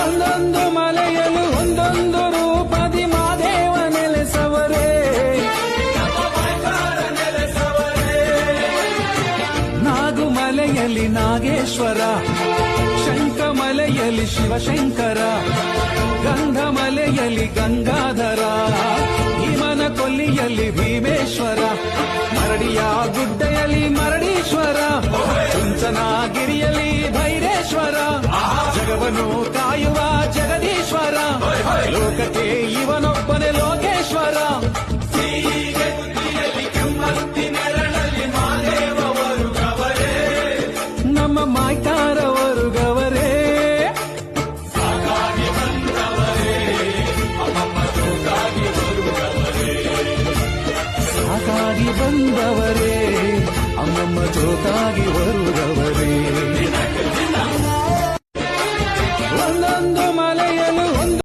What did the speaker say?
ಒಂದೊಂದು ಮಲೆಯಲು ಒಂದೊಂದು ರೂಪದಿ ಮಾದೇವ ನೆಲೆಸವರೇ. ನಾಗುಮಲೆಯಲ್ಲಿ ನಾಗೇಶ್ವರ, ಶಂಖಮಲೆಯಲ್ಲಿ ಶಿವಶಂಕರ, ಗಂಧಮಲೆಯಲ್ಲಿ ಗಂಗಾಧರ, ಹಿಮನ ಕೊಲ್ಲಿಯಲ್ಲಿ ಭೀಮೇಶ್ವರ, ಮರಡಿಯ ಗುಡ್ಡೆಯಲ್ಲಿ ಮರಡೀಶ್ವರ, ಚುಂಚನಗಿರಿಯಲ್ಲಿ ಭೈರೇಶ್ವರ, ಜಗವನ್ನು ಕಾಯುವ ಜಗದೀಶ್ವರ, ಲೋಕಕ್ಕೆ ಇವನೊಬ್ಬನೇ ಲೋಕೇಶ್ವರ. ನಮ್ಮ ಮಾಯ್ತಾರವರು ಗವರೇ. ಸಾಕಾಗಿ ಬಂದವರೇ, ಅಮ್ಮಮ್ಮ ಜೋತಾಗಿ ಬರುವವರೇ. ಒಂದೊಂದು